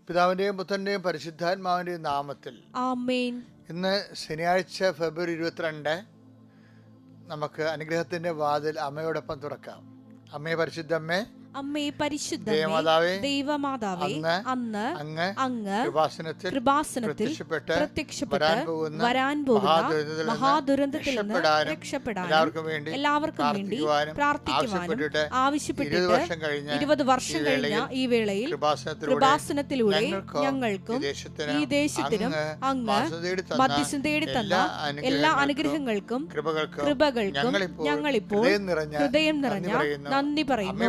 പിതാവിന്റെയും പുത്രന്റെയും പരിശുദ്ധാത്മാവിന്റെയും നാമത്തിൽ ആമേൻ. ഇന്ന് ശനിയാഴ്ച ഫെബ്രുവരി 22 നമുക്ക് അനുഗ്രഹത്തിന്റെ വാതിൽ അമ്മയോടൊപ്പം തുറക്കാം. അമ്മേ പരിശുദ്ധമ്മേ, അമ്മേ പരിശുദ്ധ ദൈവമാതാവേ, അന്ന് അങ്ങ് കൃപാസനത്തിൽ പ്രത്യക്ഷപ്പെട്ട് വരാൻ പോകുന്ന മഹാദുരന്തത്തിൽ നിന്ന് രക്ഷപ്പെടാൻ എല്ലാവർക്കും വേണ്ടി പ്രാർത്ഥിക്കുവാനും ആവശ്യപ്പെട്ടിട്ട് 20 വർഷം കഴിഞ്ഞ ഈ വേളയിൽ കൃപാസനത്തിലൂടെ ഞങ്ങൾക്കും ഈ ദേശത്തിനും അങ്ങ് മധ്യസ്ഥം തേടി തന്ന എല്ലാ അനുഗ്രഹങ്ങൾക്കും കൃപകൾക്കും ഞങ്ങളിപ്പോൾ ഹൃദയം നിറഞ്ഞ നന്ദി പറയുന്നു.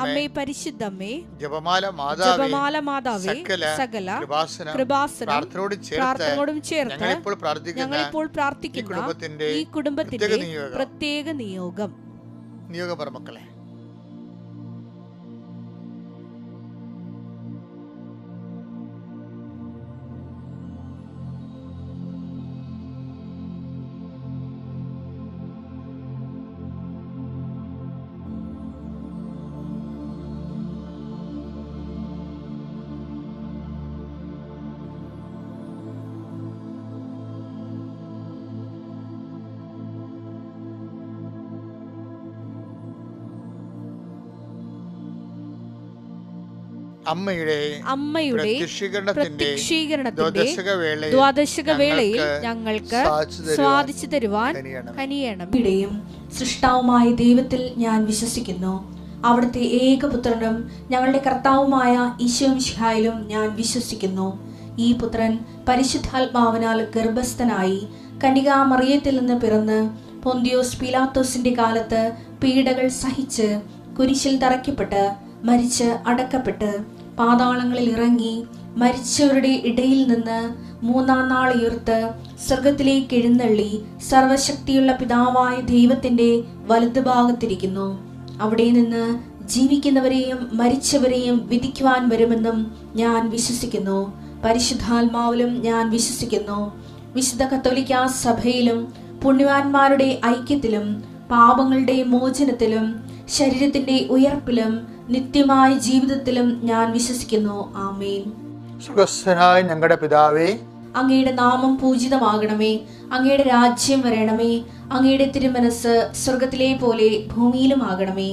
അമ്മേ പരിശുദ്ധമ്മേ, ജപമാല മാതാവേ, സകല കൃപാസനോടും ചേർത്ത് ഞങ്ങളിപ്പോൾ പ്രാർത്ഥിക്കുന്ന ഈ കുടുംബത്തിന്റെ പ്രത്യേക നിയോഗം മക്കളെ. അമ്മയുടെ പ്രത്യക്ഷീകരണത്തിന്റെ ദ്വാദശക വേളയിൽ ഞങ്ങൾക്ക് സാധിച്ചു തരുവാൻ കനിയണം. ഇവിടെയും സൃഷ്ടാവുമായ ദൈവത്തിൽ ഞാൻ വിശ്വസിക്കുന്നു. അവിടുത്തെ ഏകപുത്രനും ഞങ്ങളുടെ കർത്താവുമായ ഈശോ മിശിഹായിലും ഞാൻ വിശ്വസിക്കുന്നു. ഈ പുത്രൻ പരിശുദ്ധാത്മാവിനാൽ ഗർഭസ്ഥനായി കന്യകാമറിയത്തിൽ നിന്ന് പിറന്ന് പൊന്തിയോസ് പീലാത്തോസിന്റെ കാലത്ത് പീഡകൾ സഹിച്ച് കുരിശിൽ തറയ്ക്കപ്പെട്ട് മരിച്ച് അടക്കപ്പെട്ട് പാതാളങ്ങളിൽ ഇറങ്ങി മരിച്ചവരുടെ ഇടയിൽ നിന്ന് 3-ാം നാൾ ഉയർത്ത് സ്വർഗത്തിലേക്ക് എഴുന്നള്ളി സർവശക്തിയുള്ള പിതാവായ ദൈവത്തിന്റെ വലതുഭാഗത്തിരിക്കുന്നു. അവിടെ നിന്ന് ജീവിക്കുന്നവരെയും മരിച്ചവരെയും വിധിക്കുവാൻ വരുമെന്നും ഞാൻ വിശ്വസിക്കുന്നു. പരിശുദ്ധാത്മാവിലും ഞാൻ വിശ്വസിക്കുന്നു. വിശുദ്ധ കത്തോലിക്കാ സഭയിലും പുണ്യവാന്മാരുടെ ഐക്യത്തിലും പാപങ്ങളുടെ മോചനത്തിലും ശരീരത്തിന്റെ ഉയർപ്പിലും നിത്യമായ ജീവിതത്തിലും ഞാൻ വിശ്വസിക്കുന്നു. ആമേൻ. സ്വർഗ്ഗസ്ഥനായ ഞങ്ങളുടെ പിതാവേ, അങ്ങയുടെ നാമം പൂജിതമാകണമേ. അങ്ങയുടെ രാജ്യം വരണമേ. അങ്ങയുടെ തിരുമനസ് സ്വർഗത്തിലെ പോലെ ഭൂമിയിലും ആകണമേ.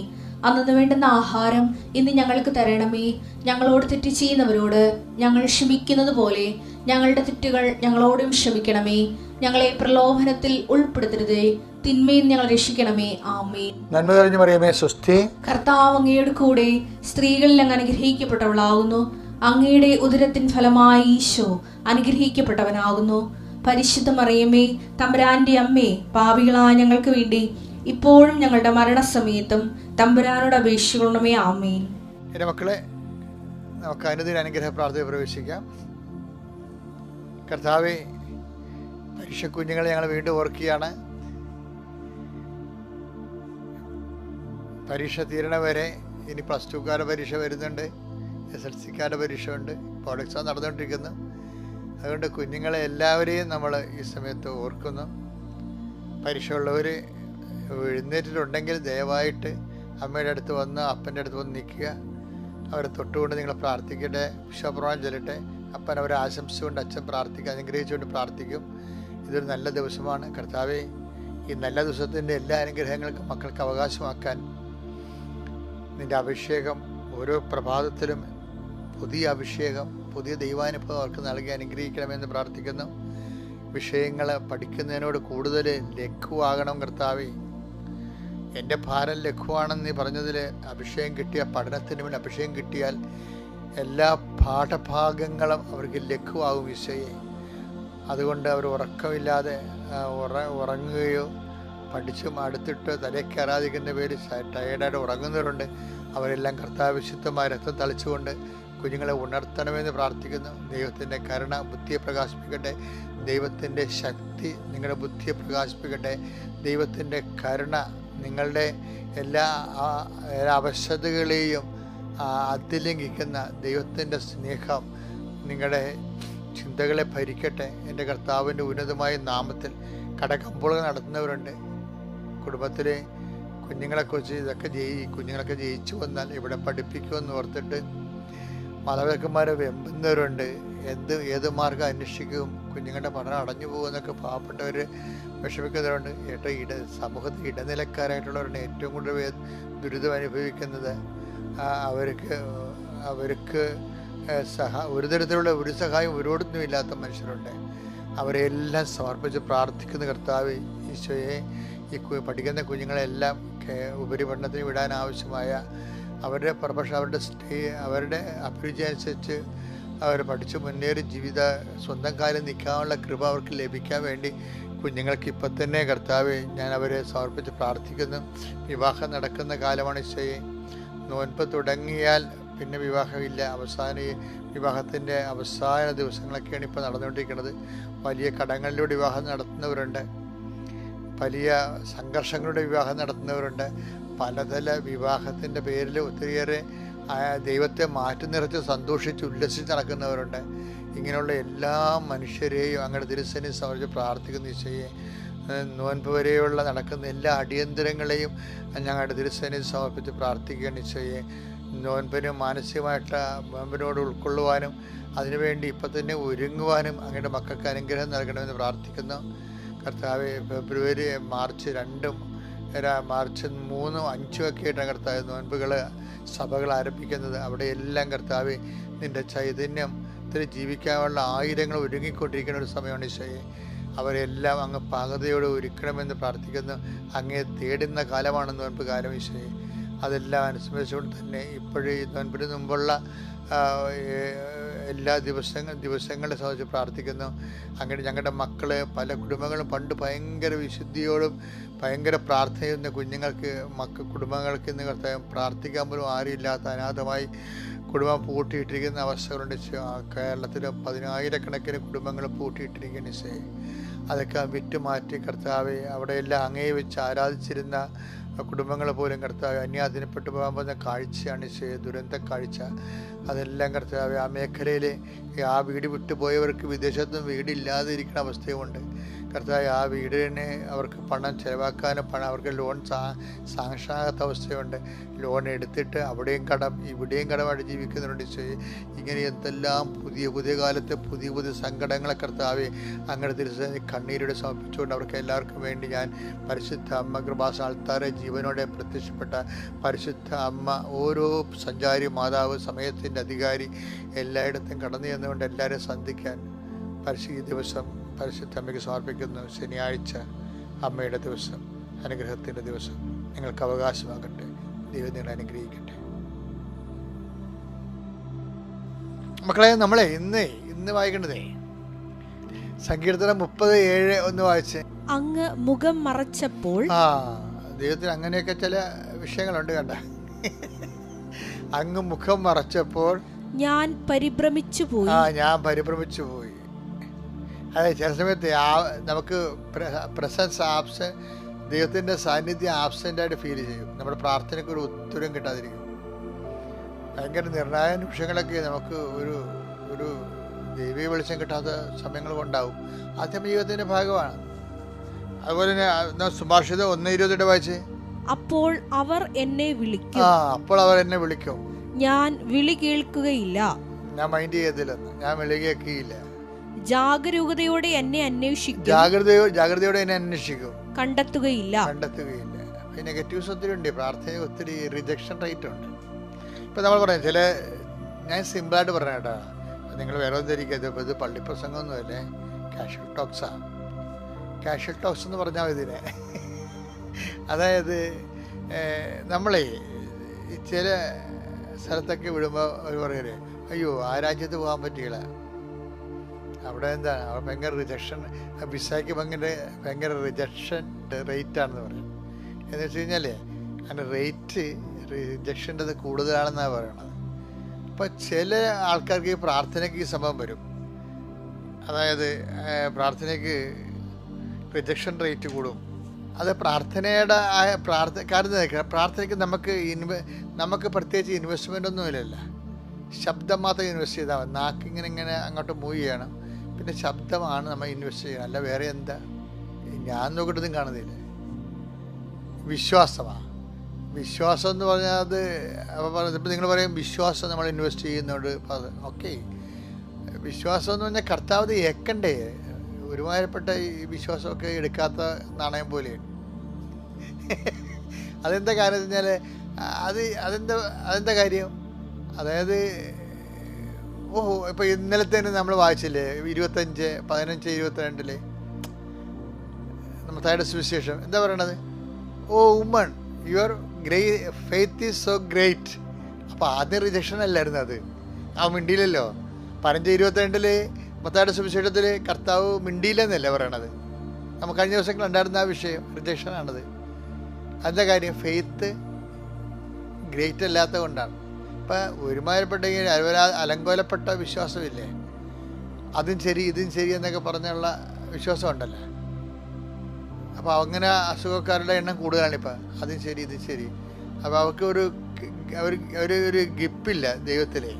അന്നു വേണ്ടുന്ന ആഹാരം ഇന്ന് ഞങ്ങൾക്ക് തരണമേ. ഞങ്ങളോട് തെറ്റ് ചെയ്യുന്നവരോട് ഞങ്ങൾ ക്ഷമിക്കുന്നത് പോലെ ഞങ്ങളുടെ തെറ്റുകൾ ഞങ്ങളോടും ക്ഷമിക്കണമേ. ഞങ്ങളെ പ്രലോഭനത്തിൽ ഉൾപ്പെടുത്തരുതേ, തിന്മയിൽ ഞങ്ങൾ രക്ഷിക്കണമേ. ആമേൻ. നന്മ നിറഞ്ഞ മറിയമേ, സ്വസ്തി. കർത്താവ് അങ്ങയുടെ കൂടെ സ്ത്രീകളിൽ അങ്ങ് അനുഗ്രഹിക്കപ്പെട്ടവളാകുന്നു. അങ്ങയുടെ ഉദരത്തിൻ ഫലമായി ഈശോ അനുഗ്രഹിക്കപ്പെട്ടവനാകുന്നു. പരിശുദ്ധ മറിയമേ, തമ്പുരാന്റെ അമ്മേ, പാപികളായ ഞങ്ങൾക്ക് വേണ്ടി ഇപ്പോഴും ഞങ്ങളുടെ മരണസമയത്തും തമ്പുരാനോട് അപേക്ഷിക്കണമേ. ആമേൻ. എൻ്റെ മക്കളെ, നമുക്ക് അനുദിന അനുഗ്രഹ പ്രാർത്ഥന പ്രവേശിക്കാം. കർത്താവേ, പരീക്ഷ കുഞ്ഞുങ്ങളെ ഞങ്ങൾ വീണ്ടും ഓർക്കുകയാണ്. പരീക്ഷ തീരണ വരെ ഇനി +2 പരീക്ഷ വരുന്നുണ്ട്, SSLC പരീക്ഷ ഉണ്ട്, ബോർഡ് എക്സാം നടന്നുകൊണ്ടിരിക്കുന്നു. അതുകൊണ്ട് കുഞ്ഞുങ്ങളെ എല്ലാവരെയും നമ്മൾ ഈ സമയത്ത് ഓർക്കുന്നു. പരീക്ഷ ഉള്ളവർ എഴുന്നേറ്റിട്ടുണ്ടെങ്കിൽ ദയവായിട്ട് അമ്മയുടെ അടുത്ത് വന്ന് അപ്പൻ്റെ അടുത്ത് വന്ന് നിൽക്കുക. അവരെ തൊട്ടുകൊണ്ട് നിങ്ങൾ പ്രാർത്ഥിക്കട്ടെ, വിശ്വപ്രമാണം ചൊല്ലട്ടെ. അപ്പൻ അവരെ ആശംസിച്ചുകൊണ്ട് അച്ഛൻ പ്രാർത്ഥിക്കുക, അനുഗ്രഹിച്ചുകൊണ്ട് പ്രാർത്ഥിക്കും. ഇതൊരു നല്ല ദിവസമാണ്. കർത്താവേ, ഈ നല്ല ദിവസത്തിൻ്റെ എല്ലാ അനുഗ്രഹങ്ങൾക്കും മക്കൾക്ക് അവകാശമാക്കാൻ നിൻ്റെ അഭിഷേകം ഓരോ പ്രഭാതത്തിലും പുതിയ അഭിഷേകം, പുതിയ ദൈവാനുഭവം അവർക്ക് നൽകി അനുഗ്രഹിക്കണമെന്ന് പ്രാർത്ഥിക്കുന്നു. വിഷയങ്ങൾ പഠിക്കുന്നതിനോട് കൂടുതൽ ലഘുവാകണം കർത്താവേ. എൻ്റെ ഭാരം ലഘുവാണെന്ന് നീ പറഞ്ഞതിൽ അഭിഷേകം കിട്ടിയ പഠനത്തിന് മുന്നിൽ അഭിഷേകം കിട്ടിയാൽ എല്ലാ പാഠഭാഗങ്ങളും അവർക്ക് ലഘുവാകും ഈശോയെ. അതുകൊണ്ട് അവർ ഉറക്കമില്ലാതെ ഉറങ്ങുകയോ പഠിച്ചും അടുത്തിട്ട് തലയിൽ കയറാതിരിക്കുന്ന പേര് ടയേർഡായിട്ട് ഉറങ്ങുന്നവരുണ്ട്. അവരെല്ലാം കർത്താവ് വിശുദ്ധമായ രക്തം തളിച്ചുകൊണ്ട് കുഞ്ഞുങ്ങളെ ഉണർത്തണമെന്ന് പ്രാർത്ഥിക്കുന്നു. ദൈവത്തിൻ്റെ കരുണ ബുദ്ധിയെ പ്രകാശിപ്പിക്കട്ടെ. ദൈവത്തിൻ്റെ ശക്തി നിങ്ങളുടെ ബുദ്ധിയെ പ്രകാശിപ്പിക്കട്ടെ. ദൈവത്തിൻ്റെ കരുണ നിങ്ങളുടെ എല്ലാ അവശതകളെയും അതിലംഘിക്കുന്ന ദൈവത്തിൻ്റെ സ്നേഹം നിങ്ങളുടെ ചിന്തകളെ ഭരിക്കട്ടെ. എൻ്റെ കർത്താവിൻ്റെ ഉന്നതമായ നാമത്തിൽ കടകമ്പോളുകൾ നടത്തുന്നവരുണ്ട്. കുടുംബത്തിലെ കുഞ്ഞുങ്ങളെക്കുറിച്ച് കുഞ്ഞുങ്ങളൊക്കെ ജയിച്ചു വന്നാൽ ഇവിടെ പഠിപ്പിക്കുമെന്ന് ഓർത്തിട്ട് മാതാപിതാക്കന്മാരെ വെമ്പുന്നവരുണ്ട്. ഏത് മാർഗം അന്വേഷിക്കും, കുഞ്ഞുങ്ങളുടെ പഠനം അടഞ്ഞു പോകുമെന്നൊക്കെ പാവപ്പെട്ടവർ വിഷമിക്കുന്നവരുണ്ട്. സമൂഹത്തിൽ ഇടനിലക്കാരായിട്ടുള്ളവരാണ് ഏറ്റവും കൂടുതൽ ദുരിതം അനുഭവിക്കുന്നത്. അവർക്ക് ഒരു തരത്തിലുള്ള ഒരു സഹായം ഒരിടത്തും ഇല്ലാത്ത മനുഷ്യരുണ്ട്. അവരെല്ലാം സമർപ്പിച്ച് പ്രാർത്ഥിക്കുന്ന കർത്താവ് ഈശോയെ, ഈ പഠിക്കുന്ന കുഞ്ഞുങ്ങളെല്ലാം ഉപരിപഠനത്തിന് വിടാൻ ആവശ്യമായ അവരുടെ പ്രൊഫഷൻ, അവരുടെ അഭിരുചി അനുസരിച്ച് അവർ പഠിച്ച് മുന്നേറി സ്വന്തം കാലിൽ നിൽക്കാനുള്ള കൃപ അവർക്ക് ലഭിക്കാൻ വേണ്ടി കുഞ്ഞുങ്ങൾക്ക് ഇപ്പം തന്നെ കർത്താവെ ഞാൻ അവരെ സമർപ്പിച്ച് പ്രാർത്ഥിക്കുന്നു. വിവാഹം നടക്കുന്ന കാലമാണ് ഈശോയെ. നോൻപ് തുടങ്ങിയാൽ പിന്നെ വിവാഹമില്ല. വിവാഹത്തിൻ്റെ അവസാന ദിവസങ്ങളൊക്കെയാണ് ഇപ്പോൾ നടന്നുകൊണ്ടിരിക്കുന്നത്. വലിയ കടങ്ങളിലൂടെ വിവാഹം നടത്തുന്നവരുണ്ട്, വലിയ സംഘർഷങ്ങളുടെ വിവാഹം നടത്തുന്നവരുണ്ട്. പലതല വിവാഹത്തിൻ്റെ പേരിൽ ഒത്തിരിയേറെ ദൈവത്തെ മാറ്റി നിറച്ച് സന്തോഷിച്ച് ഉല്ലസിച്ച് നടക്കുന്നവരുണ്ട്. ഇങ്ങനെയുള്ള എല്ലാ മനുഷ്യരെയും അങ്ങനെ തിരുസന്നിധിയിൽ സമർപ്പിച്ച് പ്രാർത്ഥിക്കുന്ന ഈശോയെ, നോൻപ് വരെയുള്ള നടക്കുന്ന എല്ലാ അടിയന്തരങ്ങളെയും ഞങ്ങളുടെ തിരുസന്നിധിയിൽ സമർപ്പിച്ച് പ്രാർത്ഥിക്കുകയാണ് ഈശോയെ. നോൻപിന് മാനസികമായിട്ട് നോൻപിനോട് ഉൾക്കൊള്ളുവാനും അതിനുവേണ്ടി ഇപ്പം തന്നെ ഒരുങ്ങുവാനും അങ്ങയുടെ മക്കൾക്ക് അനുഗ്രഹം നൽകണമെന്ന് പ്രാർത്ഥിക്കുന്നു. കർത്താവ് ഫെബ്രുവരി മാർച്ച് 2, മാർച്ച് 3, 5 ഒക്കെ ആയിട്ടാണ് കർത്താവ് നോൻപുകൾ സഭകൾ ആരംഭിക്കുന്നത്. അവിടെയെല്ലാം കർത്താവ് നിൻ്റെ ചൈതന്യത്തിൽ ജീവിക്കാനുള്ള ആയിരങ്ങൾ ഒരുങ്ങിക്കൊണ്ടിരിക്കുന്ന ഒരു സമയമാണ് ഈശോയെ. അവരെല്ലാം അങ്ങ് പാകതയോടെ ഒരുക്കണമെന്ന് പ്രാർത്ഥിക്കുന്നു. അങ്ങേ തേടുന്ന കാലമാണ് നോൻപ് കാലം ഈശോയെ. അതെല്ലാം അനുസ്മരിച്ചുകൊണ്ട് തന്നെ ഇപ്പോഴും ഈ നോൻപിന് മുമ്പുള്ള എല്ലാ ദിവസങ്ങളെ സംബന്ധിച്ച് പ്രാർത്ഥിക്കുന്നു. അങ്ങനെ ഞങ്ങളുടെ മക്കള് പല കുടുംബങ്ങളും പണ്ട് ഭയങ്കര വിശുദ്ധിയോടും ഭയങ്കര പ്രാർത്ഥനയുന്ന കുടുംബങ്ങൾക്ക് ഇന്ന് കർത്താവ് പ്രാർത്ഥിക്കാൻ പോലും ആരുമില്ലാത്ത അനാഥമായി കുടുംബം പൂട്ടിയിട്ടിരിക്കുന്ന അവസ്ഥകളുണ്ട്. കേരളത്തിൽ 10,000-കണക്കിന് കുടുംബങ്ങൾ പൂട്ടിയിട്ടിരിക്കുന്ന ഈശോയെ. അതൊക്കെ വിറ്റുമാറ്റി കർത്താവെ അവിടെയെല്ലാം അങ്ങേ വെച്ച് ആരാധിച്ചിരുന്ന കുടുംബങ്ങൾ പോലും കർത്താവ് അന്യാധീനപ്പെട്ടു പോകാൻ പോകുന്ന കാഴ്ചയാണ് ഈശോയെ, ദുരന്ത കാഴ്ച. അതെല്ലാം കർത്താവ് ആ മേഖലയിൽ ആ വീട് വിട്ടുപോയവർക്ക് വിദേശത്തും വീടില്ലാതെ ഇരിക്കുന്ന അവസ്ഥയുമുണ്ട്. കർത്താവ് ആ വീടിനെ അവർക്ക് പണം ചിലവാക്കാനും അവർക്ക് ലോൺ സാക്ഷാത്ത അവസ്ഥയുണ്ട്. ലോൺ എടുത്തിട്ട് അവിടെയും കടം ഇവിടെയും കടമായിട്ട് ജീവിക്കുന്നുണ്ട് ഈശോയെ. ഇങ്ങനെ എന്തെല്ലാം പുതിയ കാലത്തെ പുതിയ സങ്കടങ്ങളെ കർത്താവെ അങ്ങനെ തിരിച്ച് കണ്ണീരോടെ സമർപ്പിച്ചുകൊണ്ട് അവർക്ക് എല്ലാവർക്കും വേണ്ടി ഞാൻ പരിശുദ്ധ അമ്മ കൃപാസന ആൾത്താരെ ജീവനോടെ പ്രത്യക്ഷപ്പെട്ട പരിശുദ്ധ അമ്മ, ഓരോ സഞ്ചാരി മാതാവ്, സമയത്തിൻ്റെ അധികാരി എല്ലായിടത്തും കടന്നു ചെന്നുകൊണ്ട് എല്ലാവരും സന്ധിക്കാൻ ഈ ദിവസം പരിശുദ്ധ അമ്മയ്ക്ക് സമർപ്പിക്കുന്നു. ശനിയാഴ്ച അമ്മയുടെ ദിവസം, അനുഗ്രഹത്തിൻ്റെ ദിവസം നിങ്ങൾക്ക് അവകാശമാകട്ടെ. ദൈവം നിങ്ങളെ അനുഗ്രഹിക്കട്ടെ. മക്കളെ, നമ്മളെ ഇന്ന് വായിക്കേണ്ടതേ സങ്കീർത്തനം 30:7 ഒന്ന് വായിച്ചേ. അങ്ങ് മുഖം മറച്ചപ്പോൾ. ദൈവത്തിന് അങ്ങനെയൊക്കെ ചില വിഷയങ്ങളുണ്ട് കണ്ട. അങ്ങ് മുഖം മറച്ചപ്പോൾ ഞാൻ പരിഭ്രമിച്ചു പോയി. അതെ, ചില സമയത്ത് നമുക്ക് പ്രസൻസ് ദൈവത്തിൻ്റെ സാന്നിധ്യം ആബ്സെൻ്റായിട്ട് ഫീൽ ചെയ്യും. നമ്മുടെ പ്രാർത്ഥനയ്ക്ക് ഒരു ഉത്തരം കിട്ടാതിരിക്കും. ഭയങ്കര നിർണായക നിമിഷങ്ങളൊക്കെ നമുക്ക് ഒരു ദൈവീയ വെളിച്ചം കിട്ടാത്ത സമയങ്ങൾ ഉണ്ടാവും. ആദ്യം ജീവിതത്തിൻ്റെ ഭാഗമാണ്. അതുപോലെ തന്നെ സുഭാഷിതം 1:20 വായിച്ചേ. അപ്പോൾ അവർ എന്നെ വിളിക്കും, ഞാൻ വിളി കേൾക്കുകയില്ല. ഞാൻ മൈൻഡ് ചെയ്തില്ലെന്ന്, ഞാൻ വിളി കേൾക്കുകയില്ല. ജാഗരൂകതയോടെ എന്നെ അന്വേഷിക്കും, ജാഗ്രതയോടെ എന്നെ അന്വേഷിക്കും, കണ്ടെത്തുകയില്ല. പിന്നെ നെഗറ്റീവ്സ് ഒത്തിരി ഉണ്ട്. പ്രാർത്ഥന ഒത്തിരി റിജക്ഷൻ റേറ്റ് ഉണ്ട്. ഇപ്പം നമ്മൾ പറയാം ഞാൻ സിമ്പിളായിട്ട് പറഞ്ഞ കേട്ടോ, നിങ്ങൾ വേറെ ഒന്നും ധരിക്കരുത്. ഇത് പള്ളിപ്രസംഗമൊന്നുമല്ലേ, കാഷ്വൽ ടോക്സാണ്. കാഷ്വൽ ടോക്സ് എന്ന് പറഞ്ഞാൽ ഇതിനെ, അതായത് നമ്മളെ ചില സ്ഥലത്തൊക്കെ വിടുമ്പോൾ അവർ പറയരുത്, അയ്യോ ആ രാജ്യത്ത് പോകാൻ പറ്റിയില്ല, അവിടെ എന്താണ് അവിടെ ഭയങ്കര റിജക്ഷൻ, വിസയ്ക്ക് ഭയങ്കര റിജക്ഷൻ റേറ്റാണെന്ന് പറയും. എന്ന് വെച്ച് കഴിഞ്ഞാൽ അതിൻ്റെ റിജക്ഷൻ്റെ കൂടുതലാണെന്നാണ് പറയണത്. അപ്പോൾ ചില ആൾക്കാർക്ക് ഈ പ്രാർത്ഥനയ്ക്ക് ഈ സംഭവം വരും. അതായത് പ്രാർത്ഥനയ്ക്ക് റിജക്ഷൻ റേറ്റ് കൂടും. അത് പ്രാർത്ഥനയുടെ കാരണം പ്രാർത്ഥനയ്ക്ക് നമുക്ക് പ്രത്യേകിച്ച് ഇൻവെസ്റ്റ്മെൻ്റ് ഒന്നും ഇല്ലല്ലോ. ശബ്ദം മാത്രം ഇൻവെസ്റ്റ് ചെയ്താൽ മതി. നാക്കിങ്ങനെ അങ്ങോട്ട് മൂവ് ചെയ്യണം. പിന്നെ ശബ്ദമാണ് നമ്മൾ ഇൻവെസ്റ്റ് ചെയ്യണം, അല്ല വേറെ എന്താ. ഞാൻ നോക്കിയിട്ടൊന്നും കാണുന്നില്ല. വിശ്വാസമാണ്. വിശ്വാസം എന്ന് പറഞ്ഞാൽ അത് ഇപ്പം നിങ്ങൾ പറയും വിശ്വാസം നമ്മൾ ഇൻവെസ്റ്റ് ചെയ്യുന്നുണ്ട്. ഓക്കെ, വിശ്വാസം എന്ന് പറഞ്ഞാൽ കർത്താവ് ഏക്കണ്ടേ. ഒരുമാതിരിപ്പെട്ട ഈ വിശ്വാസമൊക്കെ എടുക്കാത്ത നാണയം പോലെയാണ്. അതെന്താ കാര്യം എന്ന് വെച്ചാൽ അതെന്താ കാര്യം? അതായത് ഇപ്പോൾ ഇന്നലെ തന്നെ നമ്മൾ വായിച്ചില്ലേ 15:22 മത്തായിയുടെ സുവിശേഷം എന്താ പറയണത്? O woman, your faith is so great. അപ്പോൾ ആദ്യം റിജക്ഷൻ അല്ലായിരുന്നു അത്, ആ മിണ്ടിയില്ലല്ലോ. 15:22 മത്തായിയുടെ സുവിശേഷത്തിൽ കർത്താവ് മിണ്ടിയില്ലെന്നല്ലേ പറയണത്. നമുക്ക് കഴിഞ്ഞ ദിവസങ്ങൾ ഉണ്ടായിരുന്ന ആ വിഷയം റിജക്ഷനാണത്. എന്താ കാര്യം? ഫെയ്ത്ത് ഗ്രേറ്റ് അല്ലാത്തത് കൊണ്ടാണ്. ഇപ്പം ഒരുമാതിരിപ്പെട്ടെങ്കിൽ അലങ്കോലപ്പെട്ട വിശ്വാസമില്ലേ, അതും ശരി ഇതും ശരി എന്നൊക്കെ പറഞ്ഞുള്ള വിശ്വാസം ഉണ്ടല്ലോ. അപ്പോൾ അങ്ങനെ അസുഖക്കാരുടെ എണ്ണം കൂടുതലാണിപ്പോൾ. അതും ശരി ഇതും ശരി. അപ്പോൾ അവർക്ക് ഒരു ഗിപ്പില്ല ദൈവത്തിലെ.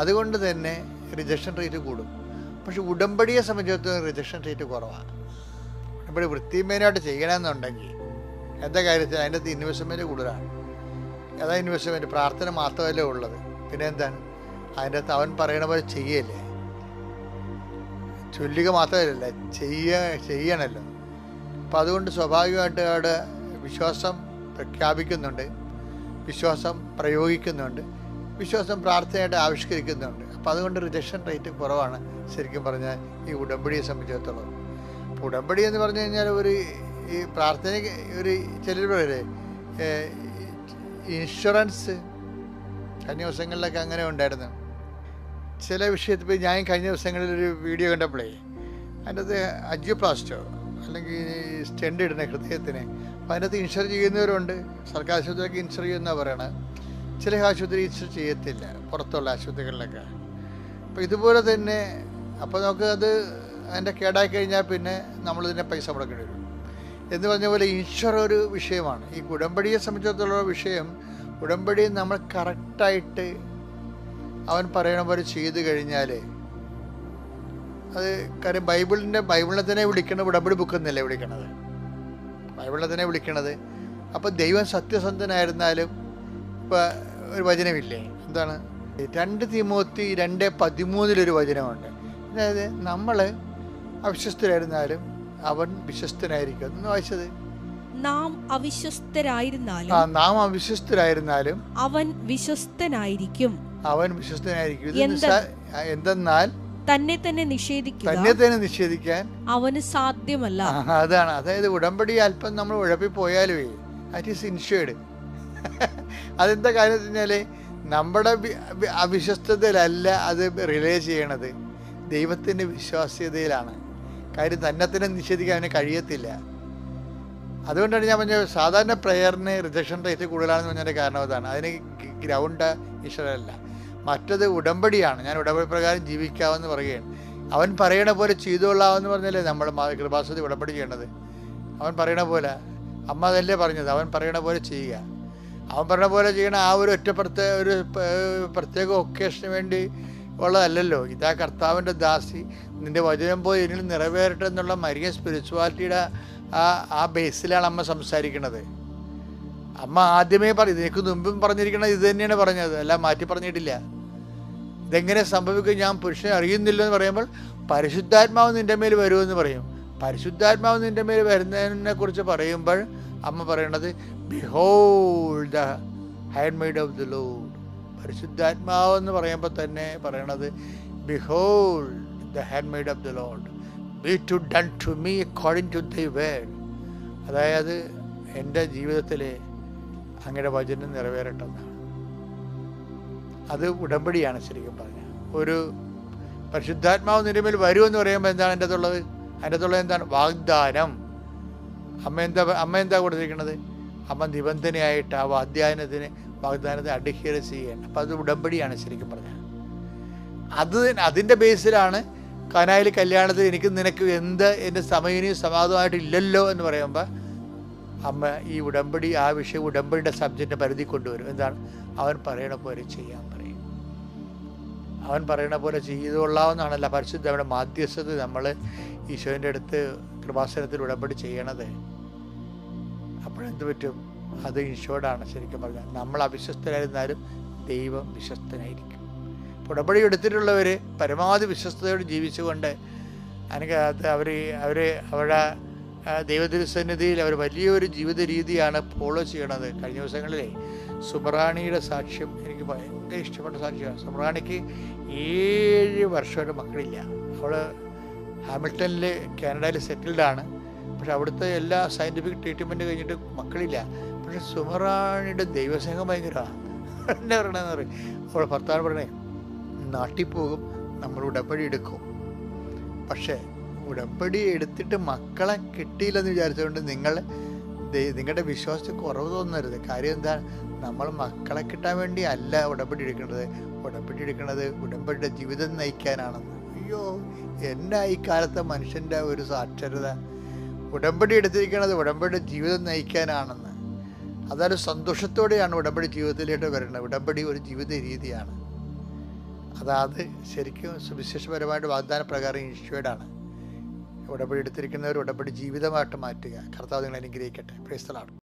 അതുകൊണ്ട് തന്നെ റിജക്ഷൻ റേറ്റ് കൂടും. പക്ഷെ ഉടമ്പടിയെ സംബന്ധിച്ചിടത്തോളം റിജക്ഷൻ റേറ്റ് കുറവാണ്. ഉടമ്പടി വൃത്തിമേനായിട്ട് ചെയ്യണമെന്നുണ്ടെങ്കിൽ എന്താ കാര്യത്തിൽ അതിൻ്റെ അകത്ത് ഇൻവെസ്റ്റ്മെൻറ്റ് കൂടുതലാണ്. അതാ ഇൻവെസ്റ്റ്മെൻറ്റ്. പ്രാർത്ഥന മാത്രമല്ലേ ഉള്ളത്, പിന്നെ എന്താണ് അതിൻ്റെ അകത്ത്? അവൻ പറയണ പോലെ ചെയ്യല്ലേ, ചൊല്ലുക മാത്രമല്ല ചെയ്യണമല്ലോ. അപ്പം അതുകൊണ്ട് സ്വാഭാവികമായിട്ട് അവിടെ വിശ്വാസം പ്രഖ്യാപിക്കുന്നുണ്ട്, വിശ്വാസം പ്രയോഗിക്കുന്നുണ്ട്, വിശ്വാസം പ്രാർത്ഥനയായിട്ട് ആവിഷ്കരിക്കുന്നുണ്ട്. അപ്പോൾ അതുകൊണ്ട് റിജക്ഷൻ റേറ്റ് കുറവാണ് ശരിക്കും പറഞ്ഞാൽ ഈ ഉടമ്പടിയെ സംബന്ധിച്ചിടത്തോളം. അപ്പോൾ ഉടമ്പടി എന്ന് പറഞ്ഞു കഴിഞ്ഞാൽ ഈ പ്രാർത്ഥനയ്ക്ക് ചിലർ പറയല്ലേ ഇൻഷുറൻസ്. കഴിഞ്ഞ ദിവസങ്ങളിലൊക്കെ അങ്ങനെ ഉണ്ടായിരുന്നു ചില വിഷയത്തിൽ. ഇപ്പോൾ ഞാൻ കഴിഞ്ഞ ദിവസങ്ങളിലൊരു വീഡിയോ കണ്ടപ്പോഴേ അതിൻ്റെ അകത്ത് അജിയോപ്ലാസ്റ്റോ അല്ലെങ്കിൽ സ്റ്റെൻഡ് ഇടുന്ന ഹൃദയത്തിന്, അപ്പോൾ അതിൻ്റെ അകത്ത് ഇൻഷുർ ചെയ്യുന്നവരുണ്ട്. സർക്കാർ ആശുപത്രിയൊക്കെ ഇൻഷുർ ചെയ്യുന്നതാണ് പറയണത്. ചില ആശുപത്രി ഇൻഷുർ ചെയ്യത്തില്ല, പുറത്തുള്ള ആശുപത്രികളിലൊക്കെ. അപ്പോൾ ഇതുപോലെ തന്നെ അപ്പോൾ നമുക്ക് അതിൻ്റെ കേടായി കഴിഞ്ഞാൽ പിന്നെ നമ്മളിതിനെ പൈസ മുടക്കേണ്ടി വരും എന്ന് പറഞ്ഞ പോലെ ഇൻഷുർ ഒരു വിഷയമാണ്. ഈ ഉടമ്പടിയെ സംബന്ധിച്ചിടത്തോളം വിഷയം, ഉടമ്പടി നമ്മൾ കറക്റ്റായിട്ട് അവൻ പറയണ പോലെ ചെയ്തു കഴിഞ്ഞാൽ അത് കാര്യം ബൈബിളിനെ തന്നെ വിളിക്കണത് ഉടമ്പടി ബുക്ക് എന്നല്ലേ വിളിക്കണത്, ബൈബിളിനെ തന്നെ വിളിക്കണത്. അപ്പോൾ ദൈവം സത്യസന്ധനായിരുന്നാലും ഇപ്പോൾ ഒരു വചനമില്ലേ, എന്താണ് 2 തിമോത്തി 2:13 വചനമുണ്ട്. അതായത് നമ്മൾ അവിശ്വസ്തരായിരുന്നാലും അവൻ വിശ്വസ്തനായിരിക്കും എന്ന് വായിച്ചത്. നാം അവിശ്വസ്തരായിരുന്നാലും അവൻ വിശ്വസ്തനായിരിക്കും. എന്തെന്നാൽ തന്നെ തന്നെ നിഷേധിക്കാൻ അവന് സാധ്യമല്ല. അതാണ്. അതായത് ഉടമ്പടി അല്പം നമ്മൾ ഉഴപ്പിപ്പോയാലേ ദാറ്റ് ഈസ് ഇൻഷുർഡ്. അതെന്താ കാര്യം എന്ന് വെച്ചാല് നമ്മുടെ അവിശ്വസ്തതയിലല്ല അത് റിലേ ചെയ്യണത്, ദൈവത്തിൻ്റെ വിശ്വാസ്യതയിലാണ്. കാര്യം തന്നെ നിഷേധിക്കാൻ അവന് കഴിയത്തില്ല. അതുകൊണ്ടാണ് ഞാൻ പറഞ്ഞത് സാധാരണ പ്രയറിന് റിജക്ഷൻ റേറ്റ് കൂടുതലാണെന്ന് പറഞ്ഞതിൻ്റെ കാരണം അതാണ്. അതിന് ഗ്രൗണ്ട് ഈശ്വരല്ല, മറ്റത് ഉടമ്പടിയാണ്. ഞാൻ ഉടമ്പടി പ്രകാരം ജീവിക്കാമെന്ന് പറയുകയാണ്. അവൻ പറയണ പോലെ ചെയ്തോളാമെന്ന് പറഞ്ഞല്ലേ നമ്മൾ കൃപാസനത്തിൽ ഉടമ്പടി ചെയ്യണത്. അവൻ പറയണ പോലെ, അമ്മ അതല്ലേ പറഞ്ഞത്, അവൻ പറയണ പോലെ ചെയ്യുക. അവൻ പറയണ പോലെ ചെയ്യണ ആ ഒരു പ്രത്യേക ഒക്കേഷന് വേണ്ടി ഉള്ളതല്ലല്ലോ. ഇതാ കർത്താവിൻ്റെ ദാസി, നിൻ്റെ വചനം പോയി എന്നിൽ നിറവേറട്ടെ എന്നുള്ള മരിയൻ സ്പിരിച്വാലിറ്റിയുടെ ആ ബേസിലാണ് അമ്മ സംസാരിക്കുന്നത്. അമ്മ ആദ്യമേ ഇതിനേക്ക് മുമ്പും പറഞ്ഞിരിക്കണത് ഇത് തന്നെയാണ് പറഞ്ഞത്, അല്ല മാറ്റി പറഞ്ഞിട്ടില്ല. ഇതെങ്ങനെ സംഭവിക്കും, ഞാൻ പുരുഷനെ അറിയുന്നില്ല എന്ന് പറയുമ്പോൾ പരിശുദ്ധാത്മാവ് നിൻ്റെ മേൽ വരുമെന്ന് പറയും. പരിശുദ്ധാത്മാവ് നിൻ്റെ മേൽ വരുന്നതിനെ കുറിച്ച് പറയുമ്പോൾ അമ്മ പറയണത് behold the handmaid of the Lord. പരിശുദ്ധാത്മാവ് എന്ന് പറയുമ്പോൾ തന്നെ പറയണത് behold the handmaid of the Lord, be to done to me according to thy word. അതായത് എൻ്റെ ജീവിതത്തിൽ അങ്ങയുടെ വചനം നിറവേറട്ടെന്നാണ്. അത് ഉടമ്പടിയാണ് ശരിക്കും പറഞ്ഞാൽ. ഒരു പരിശുദ്ധാത്മാവ് നിന്റെ മേൽ വരുമെന്ന് പറയുമ്പോൾ എന്താണ് അതിൻ്റെ അകത്തുള്ളത്? അതിൻ്റെ അകത്തുള്ളത് എന്താണ്? വാഗ്ദാനം. അമ്മ എന്താ കൊടുത്തിരിക്കുന്നത്? അമ്മ നിബന്ധനയായിട്ട് ആ വാഗ്ദാനത്തെ അഡ്ഹിയർ ചെയ്യാൻ. അപ്പം അത് ഉടമ്പടിയാണ് ശരിക്കും പറഞ്ഞാൽ. അതിൻ്റെ ബേസിലാണ് കനായിൽ കല്യാണത്തിൽ എനിക്ക് നിനക്ക് എൻ്റെ സമയവും സമാധാനമായിട്ട് ഇല്ലല്ലോ എന്ന് പറയുമ്പോൾ അമ്മ ഈ ഉടമ്പടി ആ വിഷയം ഉടമ്പടിയുടെ സബ്ജക്റ്റിനെ പരിധി കൊണ്ടുവരും. എന്താണ്? അവൻ പറയണ പോലെ ചെയ്യാൻ പറയും. അവൻ പറയണ പോലെ ചെയ്തുകൊള്ളാവുന്നതാണല്ല പരിശുദ്ധയുടെ മാധ്യസ്ഥത നമ്മൾ ഈശോൻ്റെ അടുത്ത് കൃപാസനത്തിൽ ഉടമ്പടി ചെയ്യണത്. അപ്പോഴെന്ത് പറ്റും? അത് ഇൻഷുർഡാണ്. ശരിക്കും പറഞ്ഞാൽ നമ്മൾ അവിശ്വസ്തരായിരുന്നാലും ദൈവം വിശ്വസ്തനായിരിക്കും. ഉടമ്പടി എടുത്തിട്ടുള്ളവർ പരമാവധി വിശ്വസ്തയോട് ജീവിച്ചുകൊണ്ട് അവരുടെ ദൈവതിരുസന്നിധിയിൽ അവർ വലിയൊരു ജീവിത രീതിയാണ് ഫോളോ ചെയ്യണത്. കഴിഞ്ഞ ദിവസങ്ങളിലെ സുബ്രാണിയുടെ സാക്ഷ്യം എനിക്ക് ഭയങ്കര ഇഷ്ടപ്പെട്ട സാക്ഷ്യമാണ്. സുബ്രാണിക്ക് 7 വർഷമായിട്ട് മക്കളില്ല. അവൾ ഹാമിൽട്ടണിൽ കാനഡയിൽ സെറ്റിൽഡാണ്. പക്ഷെ അവിടുത്തെ എല്ലാ സയൻറ്റിഫിക് ട്രീറ്റ്മെൻറ്റ് കഴിഞ്ഞിട്ട് മക്കളില്ല. പക്ഷെ സുബ്രാണിയുടെ ദൈവസ്നേഹം ഭയങ്കരമാണ്. എന്നെ പറയണമെന്ന് പറയും. അവൾ ഭർത്താവ് പറയണേ, നാട്ടിൽ പോകും, നമ്മൾ ഉടമ്പടി എടുക്കും. പക്ഷേ ഉടമ്പടി എടുത്തിട്ട് മക്കളെ കിട്ടിയില്ലെന്ന് വിചാരിച്ചുകൊണ്ട് നിങ്ങളുടെ വിശ്വാസത്തിൽ കുറവ് തോന്നരുത്. കാര്യം എന്താണ്? നമ്മൾ മക്കളെ കിട്ടാൻ വേണ്ടി അല്ല ഉടമ്പടി എടുക്കുന്നത്. ഉടമ്പടി എടുക്കുന്നത് ഉടമ്പടിയുടെ ജീവിതം നയിക്കാനാണെന്ന്. അയ്യോ, എന്നാ ഈ കാലത്തെ മനുഷ്യൻ്റെ ഒരു സാക്ഷരത! ഉടമ്പടി എടുത്തിരിക്കുന്നത് ഉടമ്പടിയുടെ ജീവിതം നയിക്കാനാണെന്ന്. അതൊരു സന്തോഷത്തോടെയാണ് ഉടമ്പടി ജീവിതത്തിലേക്ക് വരുന്നത്. ഉടമ്പടി ഒരു ജീവിത രീതിയാണ്. അതാത് ശരിക്കും സുവിശേഷപരമായിട്ട് വാഗ്ദാന പ്രകാരം ഇൻഷ്യൂർഡാണ്. ഉടമ്പടി എടുത്തിരിക്കുന്നവർ ഉടമ്പടി ജീവിതമായിട്ട് മാറ്റുക. കർത്താവ് നിങ്ങളെ അനുഗ്രഹിക്കട്ടെ. Praise the Lord.